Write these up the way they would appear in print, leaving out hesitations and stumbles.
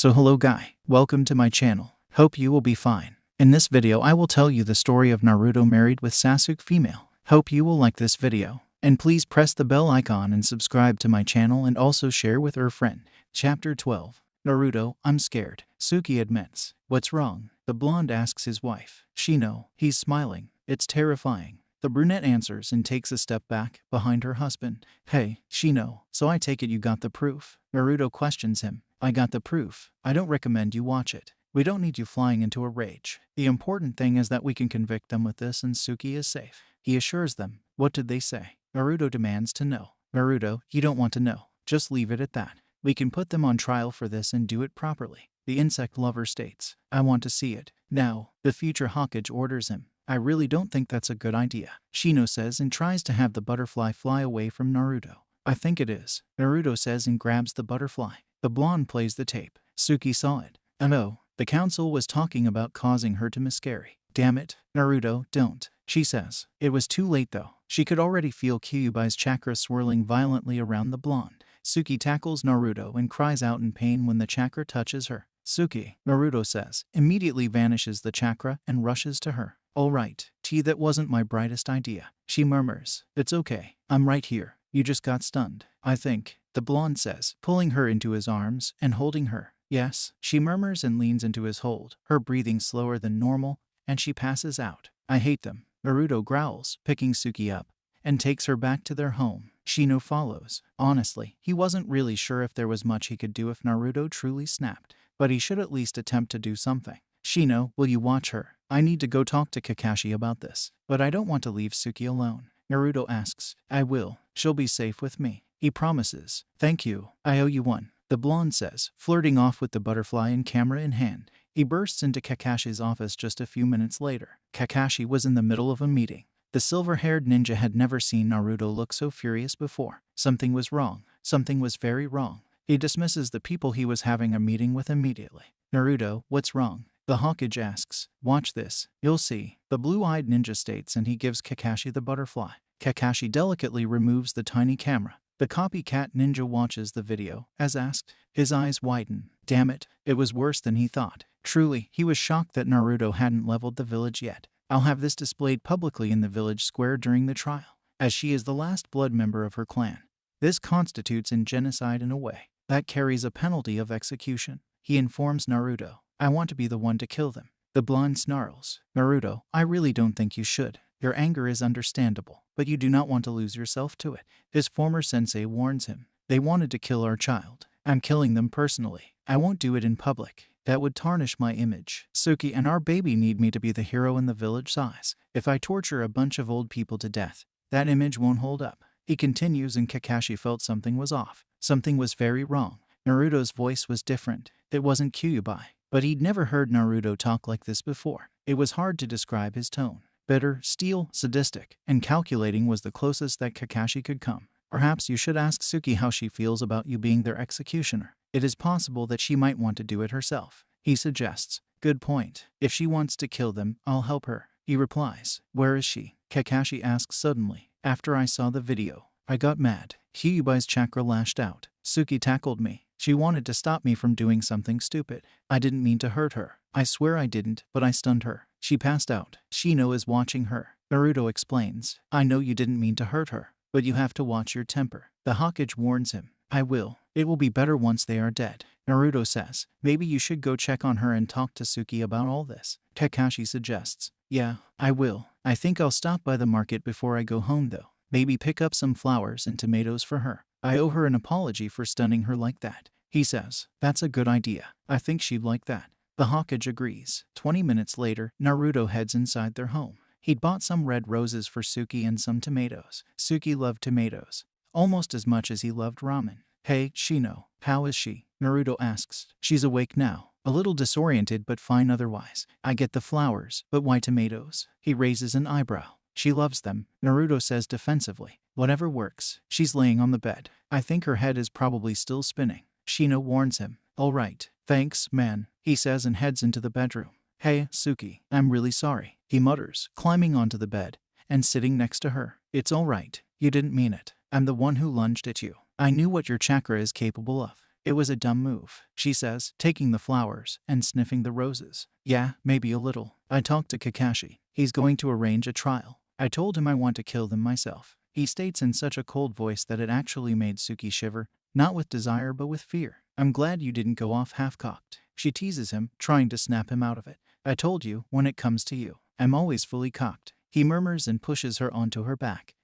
So hello guy, welcome to my channel. Hope you will be fine. In this video I will tell you the story of Naruto married with Sasuke female. Hope you will like this video. And please press the bell icon and subscribe to my channel and also share with your friend. Chapter 12. Naruto, I'm scared. Suki admits. What's wrong? The blonde asks his wife. Shino. He's smiling. It's terrifying. The brunette answers and takes a step back, behind her husband. Hey, Shino, so I take it you got the proof? Naruto questions him. I got the proof. I don't recommend you watch it. We don't need you flying into a rage. The important thing is that we can convict them with this and Suki is safe. He assures them. What did they say? Naruto demands to know. Naruto, you don't want to know. Just leave it at that. We can put them on trial for this and do it properly. The insect lover states. I want to see it. Now, the future Hokage orders him. I really don't think that's a good idea, Shino says and tries to have the butterfly fly away from Naruto. I think it is, Naruto says and grabs the butterfly. The blonde plays the tape. Suki saw it. Oh, the council was talking about causing her to miscarry. Damn it, Naruto, don't, she says. It was too late though. She could already feel Kyuubi's chakra swirling violently around the blonde. Suki tackles Naruto and cries out in pain when the chakra touches her. Suki, Naruto says, immediately vanishes the chakra and rushes to her. All right, that wasn't my brightest idea, she murmurs. It's okay, I'm right here. You just got stunned, I think, the blonde says, pulling her into his arms and holding her. Yes, she murmurs and leans into his hold, her breathing slower than normal, and she passes out. I hate them, Naruto growls, picking Suki up, and takes her back to their home. Shino follows. Honestly, he wasn't really sure if there was much he could do if Naruto truly snapped, but he should at least attempt to do something. Shino, will you watch her? I need to go talk to Kakashi about this, but I don't want to leave Suki alone. Naruto asks. I will. She'll be safe with me. He promises. Thank you. I owe you one, the blonde says, flirting off with the butterfly and camera in hand. He bursts into Kakashi's office just a few minutes later. Kakashi was in the middle of a meeting. The silver-haired ninja had never seen Naruto look so furious before. Something was wrong. Something was very wrong. He dismisses the people he was having a meeting with immediately. Naruto, what's wrong? The Hokage asks. Watch this. You'll see, the blue-eyed ninja states, and he gives Kakashi the butterfly. Kakashi delicately removes the tiny camera. The copycat ninja watches the video, as asked. His eyes widen. Damn it, it was worse than he thought. Truly, he was shocked that Naruto hadn't leveled the village yet. I'll have this displayed publicly in the village square during the trial, as she is the last blood member of her clan. This constitutes an genocide in a way that carries a penalty of execution. He informs Naruto. I want to be the one to kill them. The blonde snarls. Naruto, I really don't think you should. Your anger is understandable, but you do not want to lose yourself to it. His former sensei warns him. They wanted to kill our child. I'm killing them personally. I won't do it in public. That would tarnish my image. Suki and our baby need me to be the hero in the village size. If I torture a bunch of old people to death, that image won't hold up. He continues and Kakashi felt something was off. Something was very wrong. Naruto's voice was different. It wasn't Kyuubi. But he'd never heard Naruto talk like this before. It was hard to describe his tone. Bitter, steel, sadistic, and calculating was the closest that Kakashi could come. Perhaps you should ask Suki how she feels about you being their executioner. It is possible that she might want to do it herself. He suggests. Good point. If she wants to kill them, I'll help her. He replies. Where is she? Kakashi asks suddenly. After I saw the video, I got mad. Kyuubi's chakra lashed out. Suki tackled me. She wanted to stop me from doing something stupid. I didn't mean to hurt her. I swear I didn't, but I stunned her. She passed out. Shino is watching her. Naruto explains. I know you didn't mean to hurt her, but you have to watch your temper. The Hokage warns him. I will. It will be better once they are dead. Naruto says. Maybe you should go check on her and talk to Suki about all this. Kakashi suggests. Yeah, I will. I think I'll stop by the market before I go home though. Maybe pick up some flowers and tomatoes for her. I owe her an apology for stunning her like that. He says. That's a good idea. I think she'd like that. The Hokage agrees. 20 minutes later, Naruto heads inside their home. He'd bought some red roses for Suki and some tomatoes. Suki loved tomatoes almost as much as he loved ramen. Hey, Shino, how is she? Naruto asks. She's awake now. A little disoriented but fine otherwise. I get the flowers, but why tomatoes? He raises an eyebrow. She loves them, Naruto says defensively. Whatever works. She's laying on the bed. I think her head is probably still spinning. Shino warns him. All right, thanks, man, he says and heads into the bedroom. Hey, Suki, I'm really sorry, he mutters, climbing onto the bed and sitting next to her. It's all right. You didn't mean it. I'm the one who lunged at you. I knew what your chakra is capable of. It was a dumb move, she says, taking the flowers and sniffing the roses. Yeah, maybe a little. I talked to Kakashi. He's going to arrange a trial. I told him I want to kill them myself. He states in such a cold voice that it actually made Suki shiver, not with desire but with fear. I'm glad you didn't go off half-cocked. She teases him, trying to snap him out of it. I told you, when it comes to you, I'm always fully cocked. He murmurs and pushes her onto her back.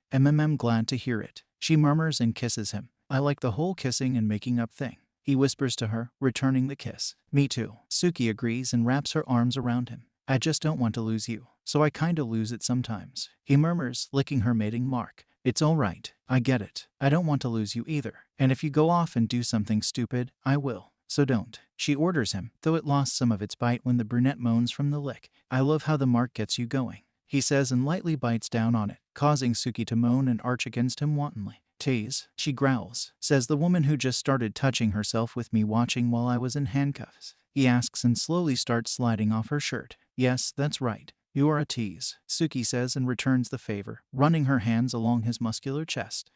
Glad to hear it. She murmurs and kisses him. I like the whole kissing and making up thing. He whispers to her, returning the kiss. Me too. Suki agrees and wraps her arms around him. I just don't want to lose you, so I kinda lose it sometimes. He murmurs, licking her mating mark. It's alright. I get it. I don't want to lose you either. And if you go off and do something stupid, I will. So don't. She orders him, though it lost some of its bite when the brunette moans from the lick. I love how the mark gets you going, he says and lightly bites down on it, causing Suki to moan and arch against him wantonly. Tease, she growls, says the woman who just started touching herself with me watching while I was in handcuffs. He asks and slowly starts sliding off her shirt. Yes, that's right. You are a tease, Suki says and returns the favor, running her hands along his muscular chest.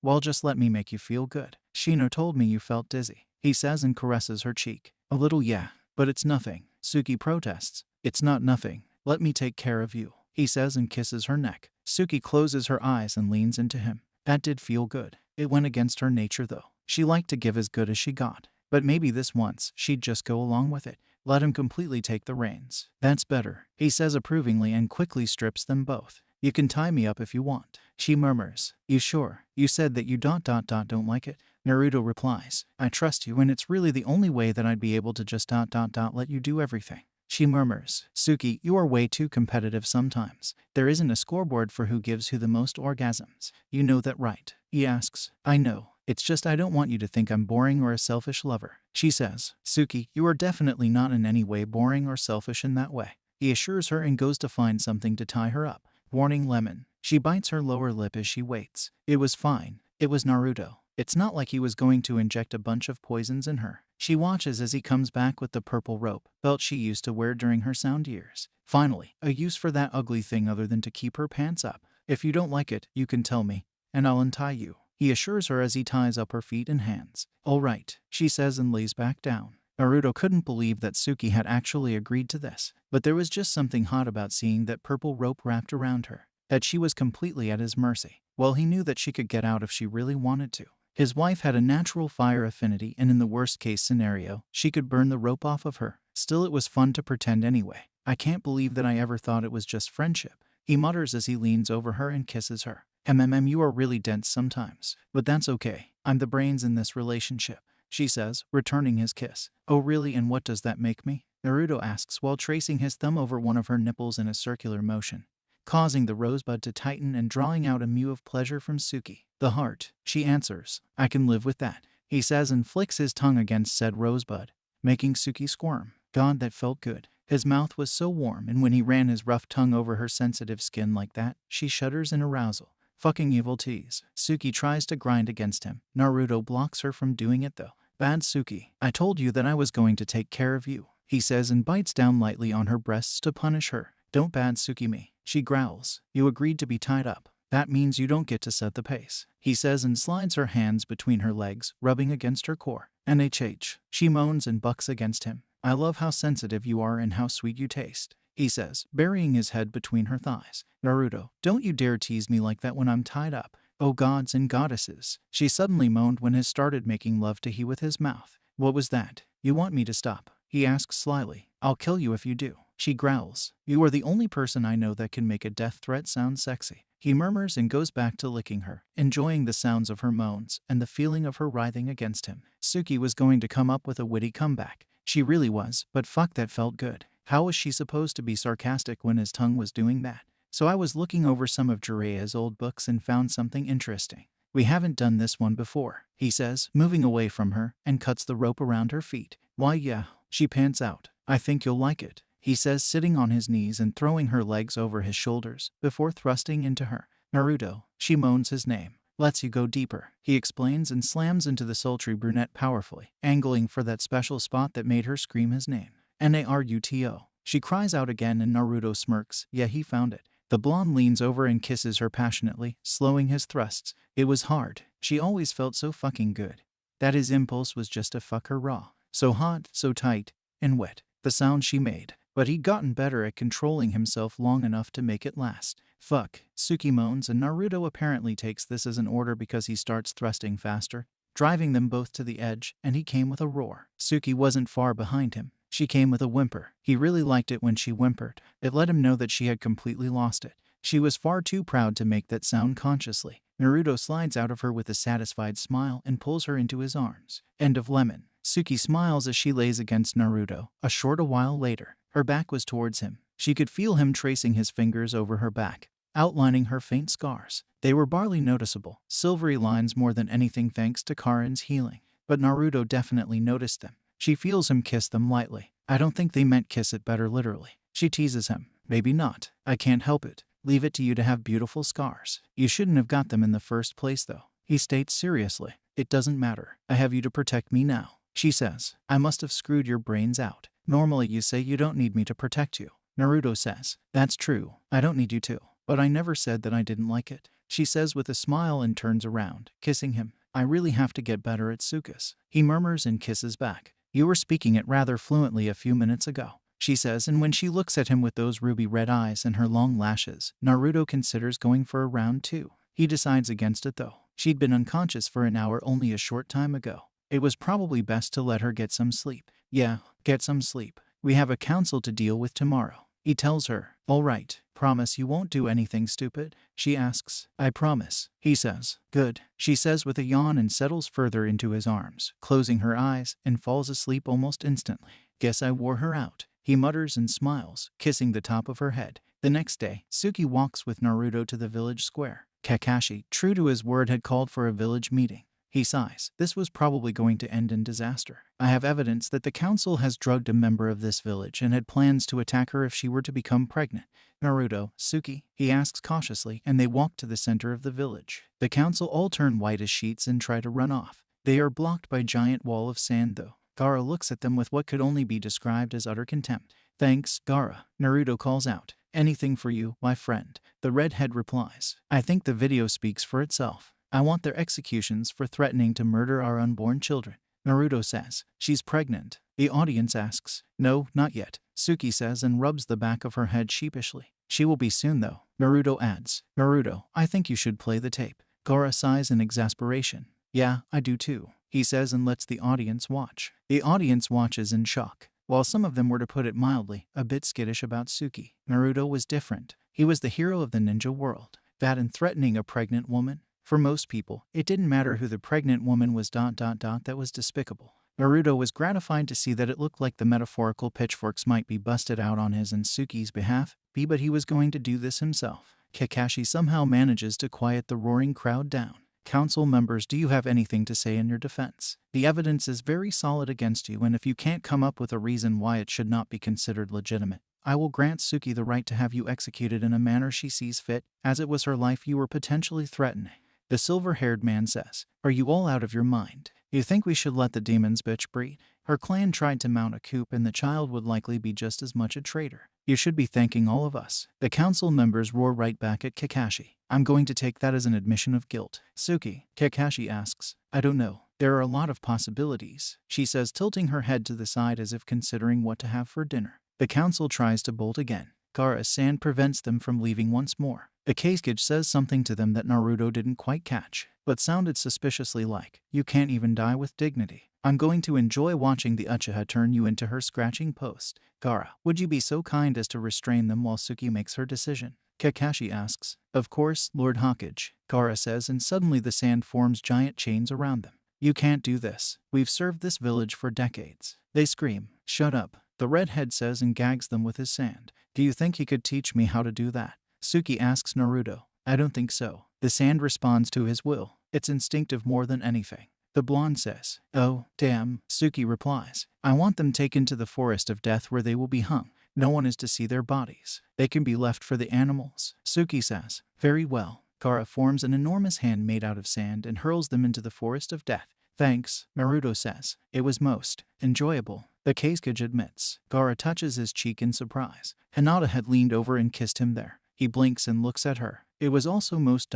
Well, just let me make you feel good. Shino told me you felt dizzy, he says and caresses her cheek. A little, yeah, but it's nothing, Suki protests. It's not nothing. Let me take care of you, he says and kisses her neck. Suki closes her eyes and leans into him. That did feel good. It went against her nature though. She liked to give as good as she got. But maybe this once, she'd just go along with it. Let him completely take the reins. That's better, he says approvingly and quickly strips them both. You can tie me up if you want, she murmurs. You sure? You said that you don't like it? Naruto replies. I trust you and it's really the only way that I'd be able to just let you do everything. She murmurs. Suki, you are way too competitive sometimes. There isn't a scoreboard for who gives who the most orgasms. You know that, right? He asks. I know. It's just I don't want you to think I'm boring or a selfish lover, she says. Suki, you are definitely not in any way boring or selfish in that way. He assures her and goes to find something to tie her up. Warning lemon. She bites her lower lip as she waits. It was fine. It was Naruto. It's not like he was going to inject a bunch of poisons in her. She watches as he comes back with the purple rope belt she used to wear during her sound years. Finally, a use for that ugly thing other than to keep her pants up. If you don't like it, you can tell me, and I'll untie you, he assures her as he ties up her feet and hands. All right, she says and lays back down. Naruto couldn't believe that Suki had actually agreed to this, but there was just something hot about seeing that purple rope wrapped around her, that she was completely at his mercy. Well, he knew that she could get out if she really wanted to. His wife had a natural fire affinity and in the worst case scenario, she could burn the rope off of her. Still, it was fun to pretend anyway. I can't believe that I ever thought it was just friendship, he mutters as he leans over her and kisses her. You are really dense sometimes, but that's okay. I'm the brains in this relationship, she says, returning his kiss. Oh really, and what does that make me? Naruto asks while tracing his thumb over one of her nipples in a circular motion, causing the rosebud to tighten and drawing out a mew of pleasure from Suki. The heart, she answers. I can live with that, he says and flicks his tongue against said rosebud, making Suki squirm. God, that felt good. His mouth was so warm, and when he ran his rough tongue over her sensitive skin like that, she shudders in arousal. Fucking evil tease. Suki tries to grind against him. Naruto blocks her from doing it though. Bad Suki. I told you that I was going to take care of you, he says and bites down lightly on her breasts to punish her. Don't bad Suki me, she growls. You agreed to be tied up. That means you don't get to set the pace, he says and slides her hands between her legs, rubbing against her core. NHH. She moans and bucks against him. I love how sensitive you are and how sweet you taste, he says, burying his head between her thighs. Naruto, don't you dare tease me like that when I'm tied up. Oh gods and goddesses, she suddenly moaned when he started making love to her with his mouth. What was that? You want me to stop? He asks slyly. I'll kill you if you do, she growls. You are the only person I know that can make a death threat sound sexy. He murmurs and goes back to licking her, enjoying the sounds of her moans and the feeling of her writhing against him. Suki was going to come up with a witty comeback. She really was, but fuck, that felt good. How was she supposed to be sarcastic when his tongue was doing that? So I was looking over some of Jiraiya's old books and found something interesting. We haven't done this one before, he says, moving away from her, and cuts the rope around her feet. Why yeah, she pants out. I think you'll like it, he says, sitting on his knees and throwing her legs over his shoulders before thrusting into her. Naruto, she moans his name. Lets you go deeper, he explains and slams into the sultry brunette powerfully, angling for that special spot that made her scream his name. Naruto. She cries out again and Naruto smirks. Yeah, he found it. The blonde leans over and kisses her passionately, slowing his thrusts. It was hard. She always felt so fucking good. that his impulse was just to fuck her raw. So hot, so tight, and wet. The sound she made. But he'd gotten better at controlling himself long enough to make it last. Fuck, Suki moans, and Naruto apparently takes this as an order because he starts thrusting faster, driving them both to the edge, and he came with a roar. Suki wasn't far behind him. She came with a whimper. He really liked it when she whimpered. It let him know that she had completely lost it. She was far too proud to make that sound consciously. Naruto slides out of her with a satisfied smile and pulls her into his arms. End of lemon. Suki smiles as she lays against Naruto. A short while later, her back was towards him. She could feel him tracing his fingers over her back, outlining her faint scars. They were barely noticeable, silvery lines more than anything thanks to Karin's healing. But Naruto definitely noticed them. She feels him kiss them lightly. I don't think they meant kiss it better literally. She teases him. Maybe not. I can't help it. Leave it to you to have beautiful scars. You shouldn't have got them in the first place though. He states seriously. It doesn't matter. I have you to protect me now. She says, I must have screwed your brains out. Normally you say you don't need me to protect you. Naruto says, that's true. I don't need you to. But I never said that I didn't like it. She says with a smile and turns around, kissing him. I really have to get better at Sukas. He murmurs and kisses back. You were speaking it rather fluently a few minutes ago, she says, and when she looks at him with those ruby red eyes and her long lashes, Naruto considers going for a round 2. He decides against it though. She'd been unconscious for an hour only a short time ago. It was probably best to let her get some sleep. Yeah, get some sleep. We have a council to deal with tomorrow. He tells her, all right, promise you won't do anything stupid? She asks. I promise, he says. Good, she says with a yawn and settles further into his arms, closing her eyes and falls asleep almost instantly. Guess I wore her out, he mutters and smiles, kissing the top of her head. The next day, Suki walks with Naruto to the village square. Kakashi, true to his word, had called for a village meeting. He sighs. This was probably going to end in disaster. I have evidence that the council has drugged a member of this village and had plans to attack her if she were to become pregnant. Naruto, Suki, he asks cautiously, and they walk to the center of the village. The council all turn white as sheets and try to run off. They are blocked by a giant wall of sand though. Gaara looks at them with what could only be described as utter contempt. Thanks, Gaara, Naruto calls out. Anything for you, my friend, the redhead replies. I think the video speaks for itself. I want their executions for threatening to murder our unborn children. Naruto says, she's pregnant. The audience asks, no, not yet, Suki says and rubs the back of her head sheepishly. She will be soon though, Naruto adds. Naruto, I think you should play the tape. Gaara sighs in exasperation. Yeah, I do too, he says and lets the audience watch. The audience watches in shock. While some of them were, to put it mildly, a bit skittish about Suki, Naruto was different. He was the hero of the ninja world. That and threatening a pregnant woman? For most people, it didn't matter who the pregnant woman was. That was despicable. Naruto was gratified to see that it looked like the metaphorical pitchforks might be busted out on his and Suki's behalf, but he was going to do this himself. Kakashi somehow manages to quiet the roaring crowd down. Council members, do you have anything to say in your defense? The evidence is very solid against you, and if you can't come up with a reason why it should not be considered legitimate, I will grant Suki the right to have you executed in a manner she sees fit, as it was her life you were potentially threatening. The silver-haired man says, are you all out of your mind? You think we should let the demon's bitch breed? Her clan tried to mount a coup and the child would likely be just as much a traitor. You should be thanking all of us. The council members roar right back at Kakashi. I'm going to take that as an admission of guilt. Suki, Kakashi asks. I don't know. There are a lot of possibilities, she says, tilting her head to the side as if considering what to have for dinner. The council tries to bolt again. Gaara-san prevents them from leaving once more. The Kazekage says something to them that Naruto didn't quite catch, but sounded suspiciously like, you can't even die with dignity. I'm going to enjoy watching the Uchiha turn you into her scratching post. Gaara, would you be so kind as to restrain them while Suki makes her decision? Kakashi asks. Of course, Lord Hokage, Gaara says, and suddenly the sand forms giant chains around them. You can't do this. We've served this village for decades. They scream. Shut up, the redhead says and gags them with his sand. Do you think he could teach me how to do that? Suki asks Naruto. I don't think so. The sand responds to his will. It's instinctive more than anything. The blonde says. Oh, damn, Suki replies. I want them taken to the forest of death where they will be hung. No one is to see their bodies. They can be left for the animals. Suki says. Very well. Gaara forms an enormous hand made out of sand and hurls them into the forest of death. Thanks, Naruto says. It was most enjoyable. The Kazekage admits. Gaara touches his cheek in surprise. Hinata had leaned over and kissed him there. He blinks and looks at her. It was also most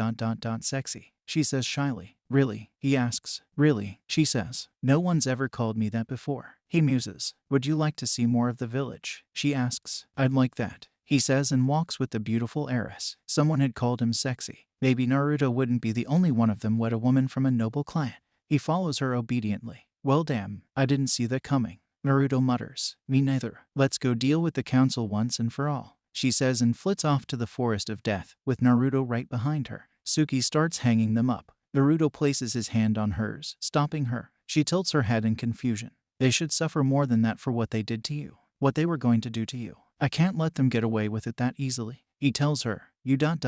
sexy, she says shyly. Really? He asks. Really? She says. No one's ever called me that before. He muses. Would you like to see more of the village? She asks. I'd like that, he says, and walks with the beautiful heiress. Someone had called him sexy. Maybe Naruto wouldn't be the only one of them wed a woman from a noble clan. He follows her obediently. Well damn, I didn't see that coming. Naruto mutters. Me neither. Let's go deal with the council once and for all, she says, and flits off to the forest of death, with Naruto right behind her. Suki starts hanging them up. Naruto places his hand on hers, stopping her. She tilts her head in confusion. They should suffer more than that for what they did to you. What they were going to do to you. I can't let them get away with it that easily. He tells her. You want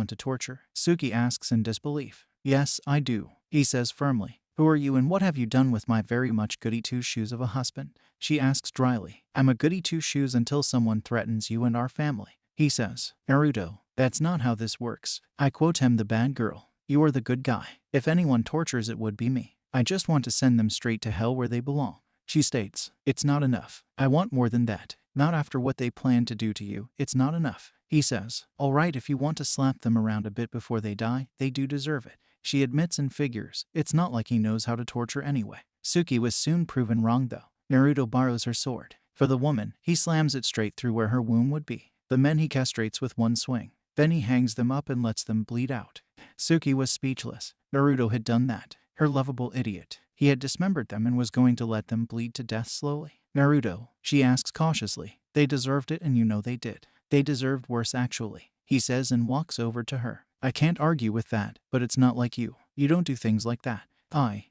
to torture? Suki asks in disbelief. Yes, I do, he says firmly. Who are you and what have you done with my very much goody two-shoes of a husband? She asks dryly. I'm a goody two-shoes until someone threatens you and our family, he says. Naruto, that's not how this works. I quote him the bad girl. You are the good guy. If anyone tortures it would be me. I just want to send them straight to hell where they belong. She states. It's not enough. I want more than that. Not after what they plan to do to you. It's not enough. He says. All right, if you want to slap them around a bit before they die, they do deserve it. She admits and figures. It's not like he knows how to torture anyway. Suki was soon proven wrong though. Naruto borrows her sword. For the woman, he slams it straight through where her womb would be. The men he castrates with one swing. Then he hangs them up and lets them bleed out. Suki was speechless. Naruto had done that. Her lovable idiot. He had dismembered them and was going to let them bleed to death slowly. Naruto, she asks cautiously. They deserved it and you know they did. They deserved worse actually, he says and walks over to her. I can't argue with that, but it's not like you. You don't do things like that.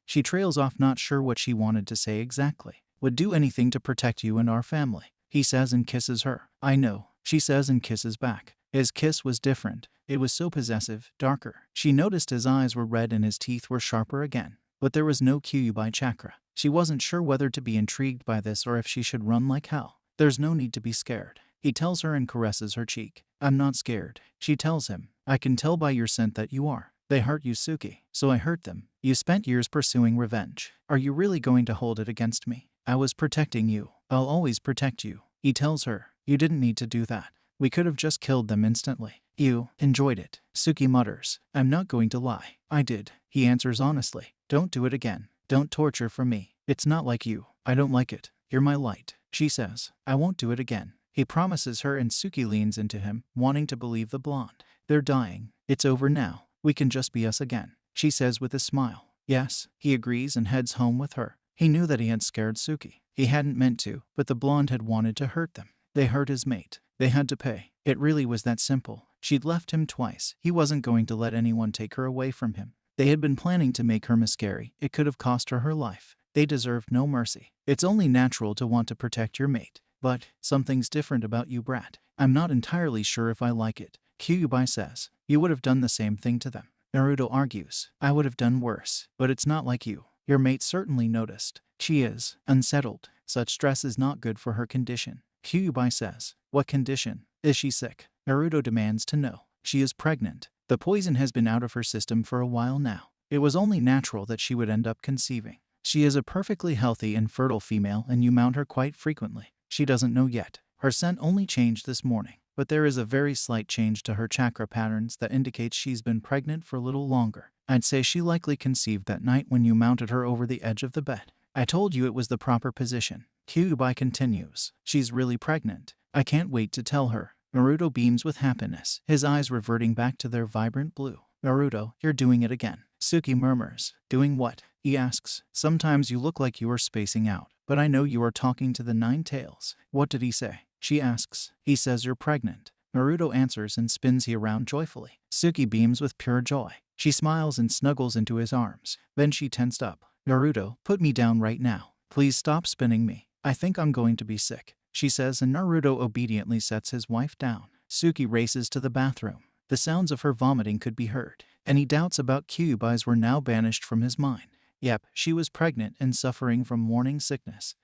She trails off, not sure what she wanted to say exactly. Would do anything to protect you and our family, he says and kisses her. I know, she says and kisses back. His kiss was different. It was so possessive, darker. She noticed his eyes were red and his teeth were sharper again. But there was no Kyuubi chakra. She wasn't sure whether to be intrigued by this or if she should run like hell. There's no need to be scared, he tells her and caresses her cheek. I'm not scared, she tells him. I can tell by your scent that you are. They hurt you, Suki. So I hurt them. You spent years pursuing revenge. Are you really going to hold it against me? I was protecting you. I'll always protect you, he tells her. You didn't need to do that. We could have just killed them instantly. You enjoyed it, Suki mutters. I'm not going to lie. I did, he answers honestly. Don't do it again. Don't torture for me. It's not like you. I don't like it. You're my light, she says. I won't do it again. He promises her and Suki leans into him, wanting to believe the blonde. They're dying. It's over now. We can just be us again, she says with a smile. Yes, he agrees and heads home with her. He knew that he had scared Suki. He hadn't meant to, but the blonde had wanted to hurt them. They hurt his mate. They had to pay. It really was that simple. She'd left him twice. He wasn't going to let anyone take her away from him. They had been planning to make her miscarry. It could have cost her life. They deserved no mercy. It's only natural to want to protect your mate. But something's different about you, brat. I'm not entirely sure if I like it, Kyuubi says. You would have done the same thing to them. Naruto argues. I would have done worse, but it's not like you. Your mate certainly noticed. She is unsettled. Such stress is not good for her condition. Kyuubi says. What condition? Is she sick? Naruto demands to know. She is pregnant. The poison has been out of her system for a while now. It was only natural that she would end up conceiving. She is a perfectly healthy and fertile female and you mount her quite frequently. She doesn't know yet. Her scent only changed this morning, but there is a very slight change to her chakra patterns that indicates she's been pregnant for a little longer. I'd say she likely conceived that night when you mounted her over the edge of the bed. I told you it was the proper position. Kyuubi continues. She's really pregnant. I can't wait to tell her. Naruto beams with happiness, his eyes reverting back to their vibrant blue. Naruto, you're doing it again. Suki murmurs. Doing what? He asks. Sometimes you look like you are spacing out, but I know you are talking to the Nine Tails. What did he say? She asks. He says you're pregnant. Naruto answers and spins he around joyfully. Suki beams with pure joy. She smiles and snuggles into his arms. Then she tensed up. Naruto, put me down right now. Please stop spinning me. I think I'm going to be sick, she says, and Naruto obediently sets his wife down. Suki races to the bathroom. The sounds of her vomiting could be heard. Any doubts about Kyuubi's were now banished from his mind. Yep, she was pregnant and suffering from morning sickness.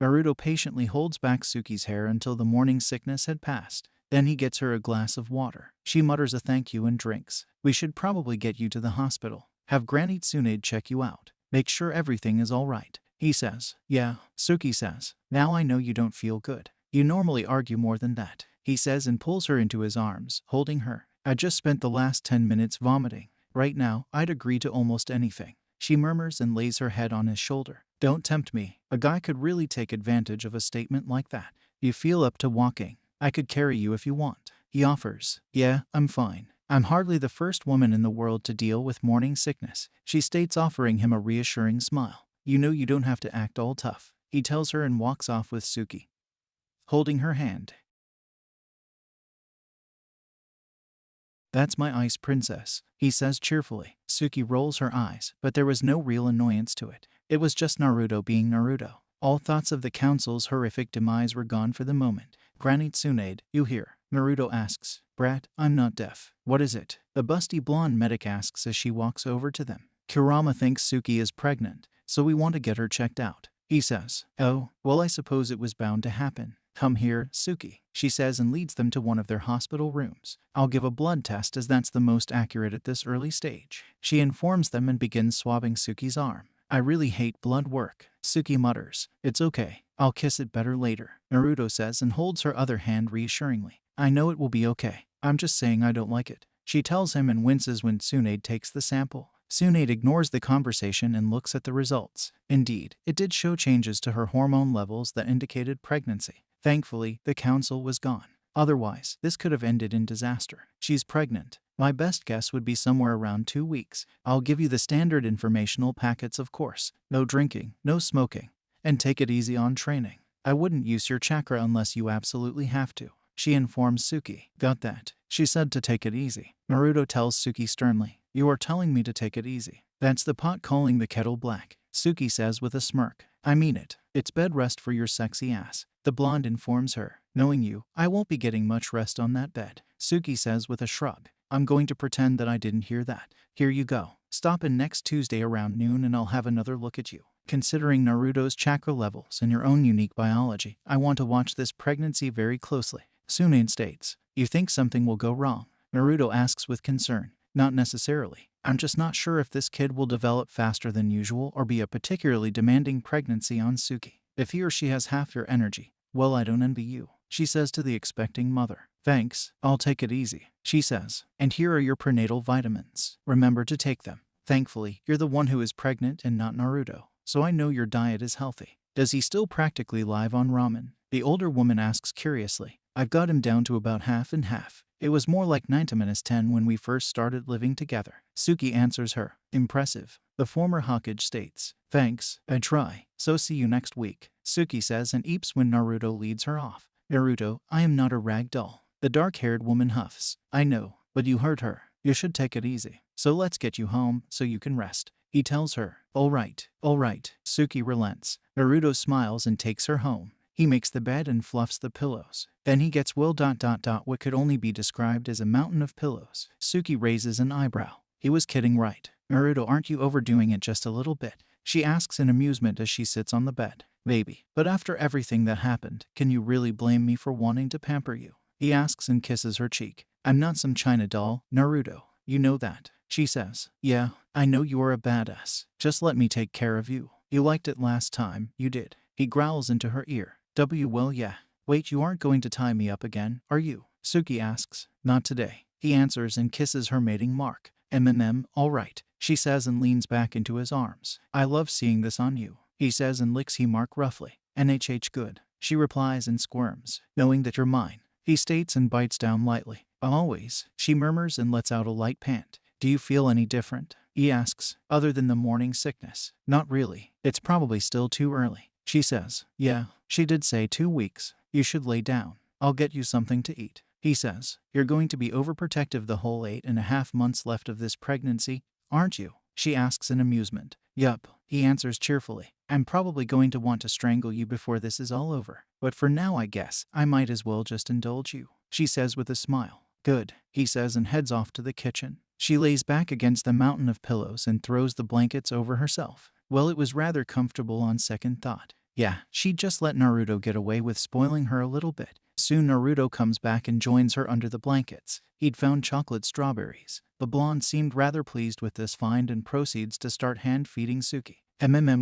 Naruto patiently holds back Suki's hair until the morning sickness had passed. Then he gets her a glass of water. She mutters a thank you and drinks. We should probably get you to the hospital. Have Granny Tsunade check you out. Make sure everything is all right, he says. Yeah, Suki says. Now I know you don't feel good. You normally argue more than that, he says and pulls her into his arms, holding her. I just spent the last 10 minutes vomiting. Right now, I'd agree to almost anything. She murmurs and lays her head on his shoulder. Don't tempt me. A guy could really take advantage of a statement like that. You feel up to walking? I could carry you if you want. He offers. Yeah, I'm fine. I'm hardly the first woman in the world to deal with morning sickness, she states, offering him a reassuring smile. You know you don't have to act all tough, he tells her, and walks off with Suki, holding her hand. That's my ice princess, he says cheerfully. Suki rolls her eyes, but there was no real annoyance to it. It was just Naruto being Naruto. All thoughts of the council's horrific demise were gone for the moment. Granny Tsunade, you here? Naruto asks. Brat, I'm not deaf. What is it? The busty blonde medic asks as she walks over to them. Kurama thinks Suki is pregnant, so we want to get her checked out, he says. Oh, well, I suppose it was bound to happen. Come here, Suki, she says, and leads them to one of their hospital rooms. I'll give a blood test as that's the most accurate at this early stage. She informs them and begins swabbing Suki's arm. I really hate blood work, Suki mutters. It's okay. I'll kiss it better later, Naruto says, and holds her other hand reassuringly. I know it will be okay. I'm just saying I don't like it, she tells him, and winces when Tsunade takes the sample. Tsunade ignores the conversation and looks at the results. Indeed, it did show changes to her hormone levels that indicated pregnancy. Thankfully, the council was gone. Otherwise, this could have ended in disaster. She's pregnant. My best guess would be somewhere around 2 weeks. I'll give you the standard informational packets, of course. No drinking, no smoking, and take it easy on training. I wouldn't use your chakra unless you absolutely have to, she informs Suki. Got that? She said to take it easy. Naruto tells Suki sternly. You are telling me to take it easy. That's the pot calling the kettle black, Suki says with a smirk. I mean it. It's bed rest for your sexy ass, the blonde informs her. Knowing you, I won't be getting much rest on that bed, Suki says with a shrug. I'm going to pretend that I didn't hear that. Here you go. Stop in next Tuesday around noon and I'll have another look at you. Considering Naruto's chakra levels and your own unique biology, I want to watch this pregnancy very closely, Tsunade states. You think something will go wrong? Naruto asks with concern. Not necessarily. I'm just not sure if this kid will develop faster than usual or be a particularly demanding pregnancy on Suki. If he or she has half your energy, well, I don't envy you, she says to the expecting mother. Thanks, I'll take it easy, she says. And here are your prenatal vitamins. Remember to take them. Thankfully, you're the one who is pregnant and not Naruto, so I know your diet is healthy. Does he still practically live on ramen? The older woman asks curiously. I've got him down to about half and half. It was more like 9-10 when we first started living together, Suki answers her. Impressive, the former Hokage states. Thanks, I try. So see you next week, Suki says, and eeps when Naruto leads her off. Naruto, I am not a rag doll, the dark-haired woman huffs. I know, but you hurt her. You should take it easy. So let's get you home so you can rest, he tells her. All right, Suki relents. Naruto smiles and takes her home. He makes the bed and fluffs the pillows. Then he gets what could only be described as a mountain of pillows. Suki raises an eyebrow. He was kidding, right? Naruto, aren't you overdoing it just a little bit? She asks in amusement as she sits on the bed. Maybe, but after everything that happened, can you really blame me for wanting to pamper you? He asks and kisses her cheek. I'm not some China doll, Naruto. You know that, she says. Yeah, I know you are a badass. Just let me take care of you. You liked it last time, you did. He growls into her ear. Well, yeah. Wait, you aren't going to tie me up again, are you? Suki asks. Not today, he answers and kisses her mating mark. All right, she says and leans back into his arms. I love seeing this on you, he says and licks he mark roughly. Good, she replies and squirms. Knowing that you're mine, he states and bites down lightly. Always, she murmurs and lets out a light pant. Do you feel any different? He asks. Other than the morning sickness? Not really. It's probably still too early, she says. Yeah, she did say 2 weeks. You should lay down. I'll get you something to eat, he says. You're going to be overprotective the whole 8.5 months left of this pregnancy, aren't you? She asks in amusement. Yup, he answers cheerfully. I'm probably going to want to strangle you before this is all over. But for now, I guess I might as well just indulge you, she says with a smile. Good, he says and heads off to the kitchen. She lays back against the mountain of pillows and throws the blankets over herself. Well, it was rather comfortable on second thought. Yeah, she'd just let Naruto get away with spoiling her a little bit. Soon Naruto comes back and joins her under the blankets. He'd found chocolate strawberries. The blonde seemed rather pleased with this find and proceeds to start hand-feeding Suki.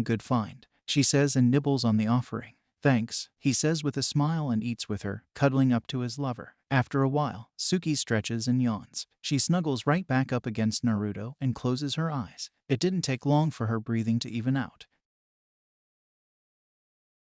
Good find, she says and nibbles on the offering. Thanks, he says with a smile and eats with her, cuddling up to his lover. After a while, Suki stretches and yawns. She snuggles right back up against Naruto and closes her eyes. It didn't take long for her breathing to even out.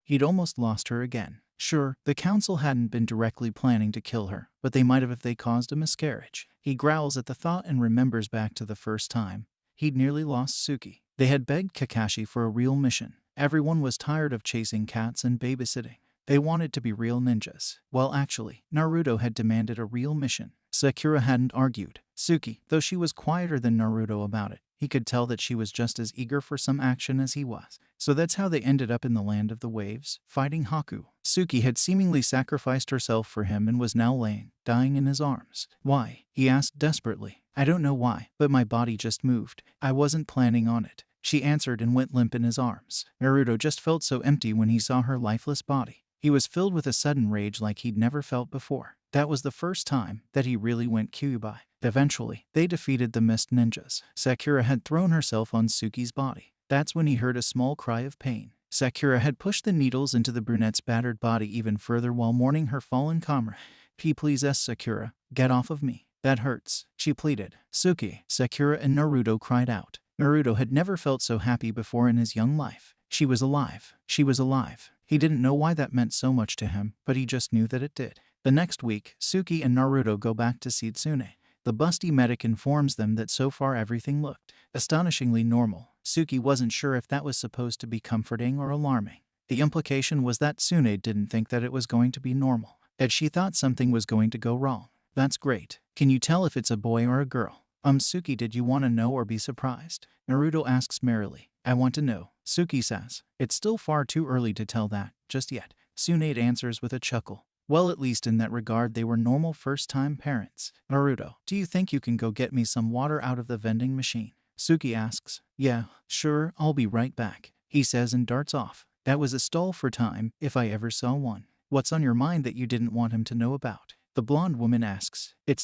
He'd almost lost her again. Sure, the council hadn't been directly planning to kill her, but they might have if they caused a miscarriage. He growls at the thought and remembers back to the first time he'd nearly lost Suki. They had begged Kakashi for a real mission. Everyone was tired of chasing cats and babysitting. They wanted to be real ninjas. Well, actually, Naruto had demanded a real mission. Sakura hadn't argued. Suki, though she was quieter than Naruto about it, he could tell that she was just as eager for some action as he was. So that's how they ended up in the land of the waves, fighting Haku. Suki had seemingly sacrificed herself for him and was now dying in his arms. Why? He asked desperately. I don't know why, but my body just moved. I wasn't planning on it, she answered and went limp in his arms. Naruto just felt so empty when he saw her lifeless body. He was filled with a sudden rage like he'd never felt before. That was the first time that he really went Kyuubi. Eventually, they defeated the Mist Ninjas. Sakura had thrown herself on Suki's body. That's when he heard a small cry of pain. Sakura had pushed the needles into the brunette's battered body even further while mourning her fallen comrade. Please, Sakura, get off of me. That hurts, she pleaded. Suki, Sakura and Naruto cried out. Naruto had never felt so happy before in his young life. She was alive. She was alive. He didn't know why that meant so much to him, but he just knew that it did. The next week, Suki and Naruto go back to see Tsune. The busty medic informs them that so far everything looked astonishingly normal. Suki wasn't sure if that was supposed to be comforting or alarming. The implication was that Tsune didn't think that it was going to be normal, that she thought something was going to go wrong. That's great. Can you tell if it's a boy or a girl? Suki, did you want to know or be surprised? Naruto asks merrily. I want to know, Suki says. It's still far too early to tell that, just yet. Tsunade answers with a chuckle. Well, at least in that regard they were normal first-time parents. Naruto, do you think you can go get me some water out of the vending machine? Suki asks. Yeah, sure, I'll be right back, he says and darts off. That was a stall for time, if I ever saw one. What's on your mind that you didn't want him to know about? The blonde woman asks. It's ...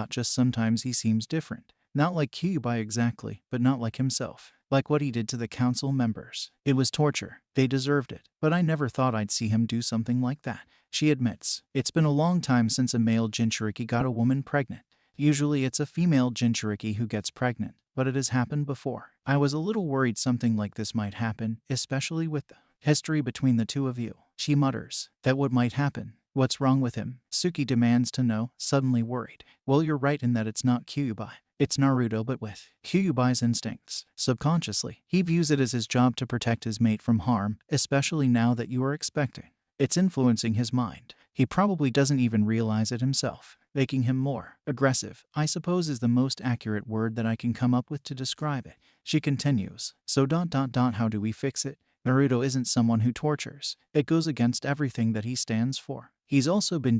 just sometimes he seems different. Not like Kyuubi exactly, but not like himself. Like what he did to the council members. It was torture. They deserved it. But I never thought I'd see him do something like that. She admits. It's been a long time since a male Jinchuriki got a woman pregnant. Usually it's a female Jinchuriki who gets pregnant, but it has happened before. I was a little worried something like this might happen, especially with the history between the two of you. She mutters. That what might happen. What's wrong with him? Suki demands to know, suddenly worried. Well, you're right in that it's not Kyuubi. It's Naruto, but with Kyuubi's instincts. Subconsciously, he views it as his job to protect his mate from harm, especially now that you are expecting. It's influencing his mind. He probably doesn't even realize it himself, making him more aggressive, I suppose is the most accurate word that I can come up with to describe it. She continues. So ... how do we fix it? Naruto isn't someone who tortures. It goes against everything that he stands for. He's also been ...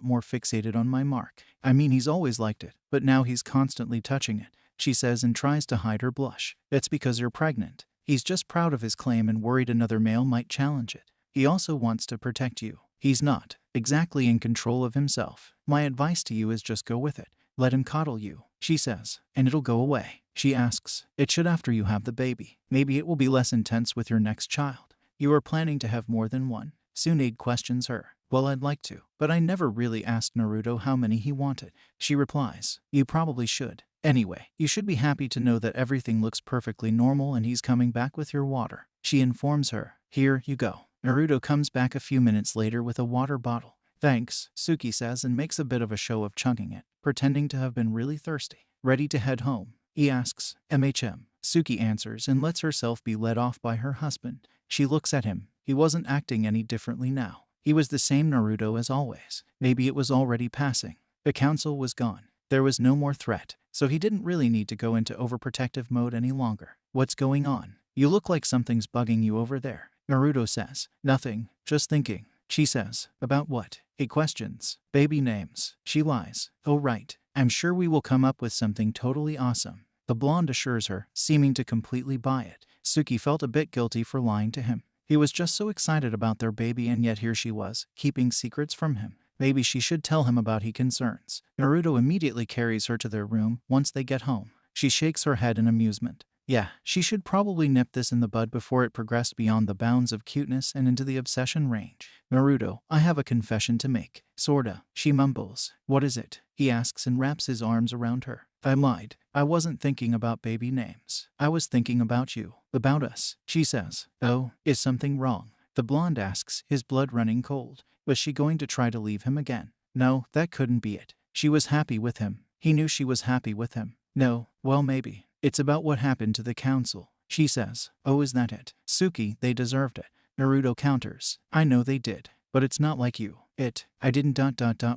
more fixated on my mark. I mean, he's always liked it, but now he's constantly touching it, she says and tries to hide her blush. It's because you're pregnant. He's just proud of his claim and worried another male might challenge it. He also wants to protect you. He's not exactly in control of himself. My advice to you is just go with it. Let him coddle you, she says, and it'll go away. She asks. It should after you have the baby. Maybe it will be less intense with your next child. You are planning to have more than one? Tsunade questions her. Well, I'd like to, but I never really asked Naruto how many he wanted. She replies. You probably should. Anyway, you should be happy to know that everything looks perfectly normal and he's coming back with your water. She informs her. Here you go. Naruto comes back a few minutes later with a water bottle. Thanks, Suki says and makes a bit of a show of chugging it, pretending to have been really thirsty. Ready to head home? He asks. Suki answers and lets herself be led off by her husband. She looks at him. He wasn't acting any differently now. He was the same Naruto as always. Maybe it was already passing. The council was gone. There was no more threat, so he didn't really need to go into overprotective mode any longer. What's going on? You look like something's bugging you over there, Naruto says. Nothing, just thinking, she says. About what? He questions. Baby names. She lies. Oh right, I'm sure we will come up with something totally awesome. The blonde assures her, seeming to completely buy it. Suki felt a bit guilty for lying to him. He was just so excited about their baby and yet here she was, keeping secrets from him. Maybe she should tell him about his concerns. Naruto immediately carries her to their room once they get home. She shakes her head in amusement. Yeah, she should probably nip this in the bud before it progressed beyond the bounds of cuteness and into the obsession range. Naruto, I have a confession to make. Sorta, she mumbles. What is it? He asks and wraps his arms around her. I lied. I wasn't thinking about baby names. I was thinking about you. About us, she says. Oh, is something wrong? The blonde asks, his blood running cold. Was she going to try to leave him again? No, that couldn't be it. She was happy with him. He knew she was happy with him. No, well maybe. It's about what happened to the council, she says. Oh, is that it? Suki, they deserved it. Naruto counters. I know they did, but it's not like you. I didn't ...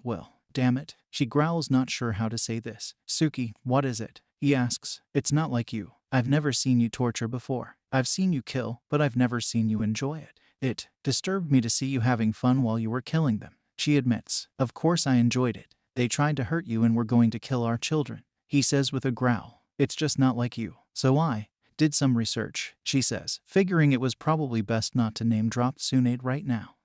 Well, damn it. She growls, not sure how to say this. Suki, what is it? He asks. It's not like you. I've never seen you torture before. I've seen you kill, but I've never seen you enjoy it. It disturbed me to see you having fun while you were killing them. She admits. Of course I enjoyed it. They tried to hurt you and were going to kill our children. He says with a growl. It's just not like you. So I did some research, she says, figuring it was probably best not to name drop Tsunade right now.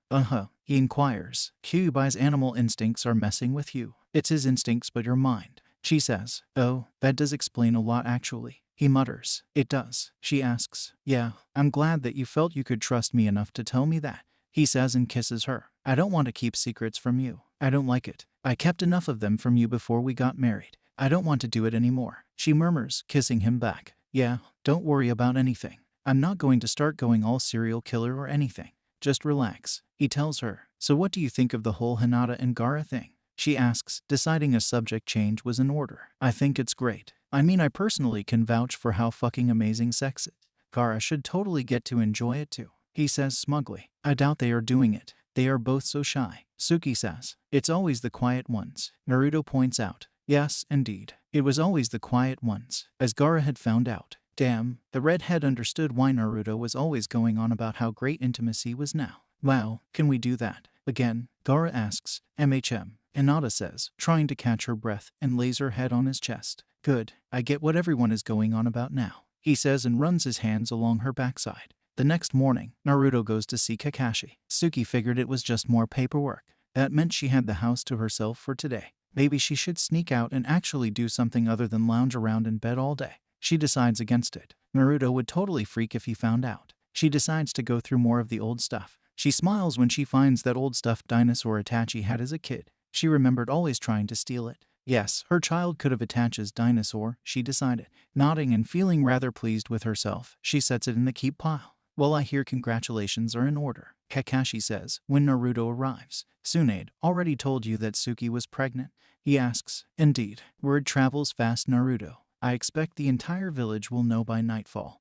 He inquires. Kyubai's animal instincts are messing with you. It's his instincts but your mind, she says. Oh, that does explain a lot actually. He mutters. It does, she asks. Yeah, I'm glad that you felt you could trust me enough to tell me that, he says and kisses her. I don't want to keep secrets from you. I don't like it. I kept enough of them from you before we got married. I don't want to do it anymore, she murmurs, kissing him back. Yeah, don't worry about anything. I'm not going to start going all serial killer or anything. Just relax, he tells her. So what do you think of the whole Hinata and Gaara thing? She asks, deciding a subject change was in order. I think it's great. I mean, I personally can vouch for how fucking amazing sex is. Gaara should totally get to enjoy it too, he says smugly. I doubt they are doing it. They are both so shy, Suki says. It's always the quiet ones, Naruto points out. Yes, indeed. It was always the quiet ones, as Gaara had found out. Damn, the redhead understood why Naruto was always going on about how great intimacy was now. Wow, can we do that again? Gaara asks. Hinata says, trying to catch her breath and lays her head on his chest. Good, I get what everyone is going on about now, he says and runs his hands along her backside. The next morning, Naruto goes to see Kakashi. Suki figured it was just more paperwork. That meant she had the house to herself for today. Maybe she should sneak out and actually do something other than lounge around in bed all day. She decides against it. Naruto would totally freak if he found out. She decides to go through more of the old stuff. She smiles when she finds that old stuffed dinosaur Itachi had as a kid. She remembered always trying to steal it. Yes, her child could have Itachi's dinosaur, she decided. Nodding and feeling rather pleased with herself, she sets it in the keep pile. Well, I hear congratulations are in order, Kakashi says, when Naruto arrives. Tsunade already told you that Suki was pregnant? He asks. Indeed. Word travels fast, Naruto. I expect the entire village will know by nightfall.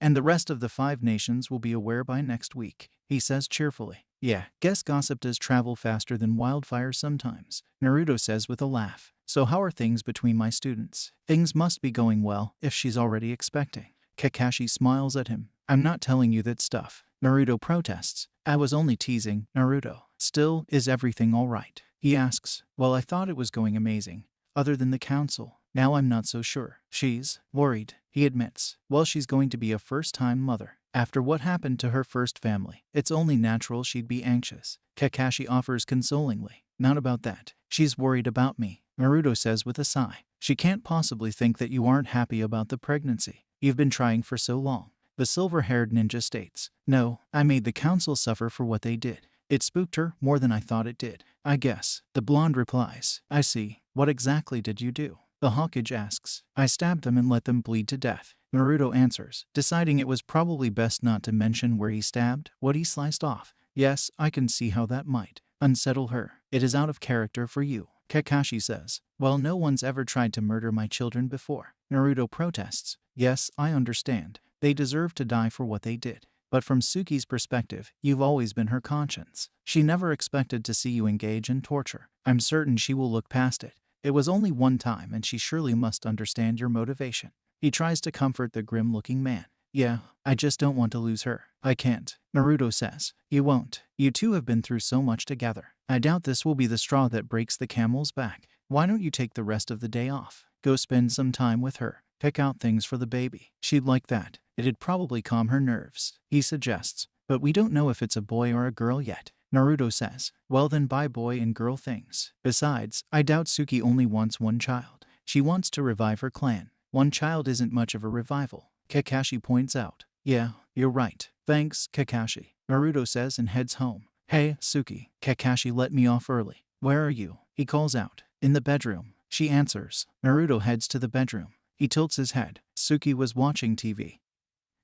And the rest of the 5 nations will be aware by next week, he says cheerfully. Yeah, guess gossip does travel faster than wildfire sometimes, Naruto says with a laugh. So how are things between my students? Things must be going well, if she's already expecting. Kakashi smiles at him. I'm not telling you that stuff. Naruto protests. I was only teasing, Naruto. Still, is everything alright? He asks. Well, I thought it was going amazing. Other than the council. Now I'm not so sure. She's worried, he admits. Well, she's going to be a first-time mother. After what happened to her first family, it's only natural she'd be anxious. Kakashi offers consolingly. Not about that. She's worried about me, Naruto says with a sigh. She can't possibly think that you aren't happy about the pregnancy. You've been trying for so long. The silver-haired ninja states. No, I made the council suffer for what they did. It spooked her more than I thought it did, I guess. The blonde replies. I see. What exactly did you do? The Hawkeye asks. I stabbed them and let them bleed to death. Naruto answers, deciding it was probably best not to mention where he stabbed, what he sliced off. Yes, I can see how that might unsettle her. It is out of character for you, Kakashi says. Well, no one's ever tried to murder my children before. Naruto protests. Yes, I understand. They deserve to die for what they did. But from Suki's perspective, you've always been her conscience. She never expected to see you engage in torture. I'm certain she will look past it. It was only one time and she surely must understand your motivation. He tries to comfort the grim-looking man. Yeah, I just don't want to lose her. I can't, Naruto says. You won't. You two have been through so much together. I doubt this will be the straw that breaks the camel's back. Why don't you take the rest of the day off? Go spend some time with her. Pick out things for the baby. She'd like that. It'd probably calm her nerves, he suggests. But we don't know if it's a boy or a girl yet, Naruto says. Well then buy boy and girl things. Besides, I doubt Suki only wants one child. She wants to revive her clan. One child isn't much of a revival. Kakashi points out. Yeah, you're right. Thanks, Kakashi, Naruto says and heads home. Hey, Suki. Kakashi let me off early. Where are you? He calls out. In the bedroom. She answers. Naruto heads to the bedroom. He tilts his head. Suki was watching TV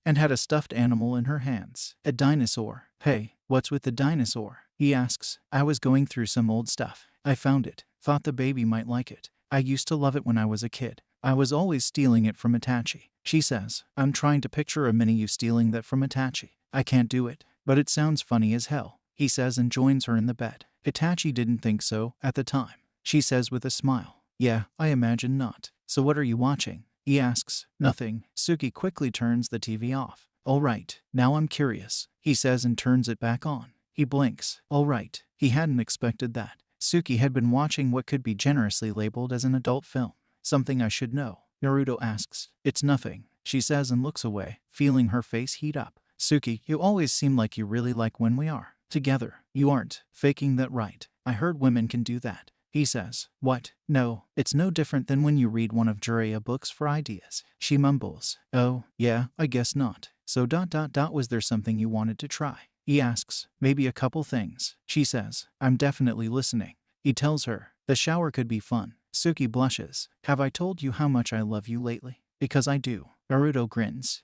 and had a stuffed animal in her hands. A dinosaur. Hey, what's with the dinosaur? He asks. I was going through some old stuff. I found it. Thought the baby might like it. I used to love it when I was a kid. I was always stealing it from Itachi. She says. I'm trying to picture a mini you stealing that from Itachi. I can't do it, but it sounds funny as hell, he says and joins her in the bed. Itachi didn't think so at the time. She says with a smile. Yeah, I imagine not. So what are you watching? He asks. Nothing. Suki quickly turns the TV off. Alright, now I'm curious, he says and turns it back on. He blinks. Alright, he hadn't expected that. Suki had been watching what could be generously labeled as an adult film. Something I should know? Naruto asks. It's nothing, she says and looks away, feeling her face heat up. Suki, you always seem like you really like when we are together. You aren't faking that, right? I heard women can do that. He says. What? No, it's no different than when you read one of Jiraiya books for ideas. She mumbles. Oh, yeah, I guess not. So ... was there something you wanted to try? He asks. Maybe a couple things, she says. I'm definitely listening. He tells her. The shower could be fun. Suki blushes. Have I told you how much I love you lately? Because I do. Naruto grins.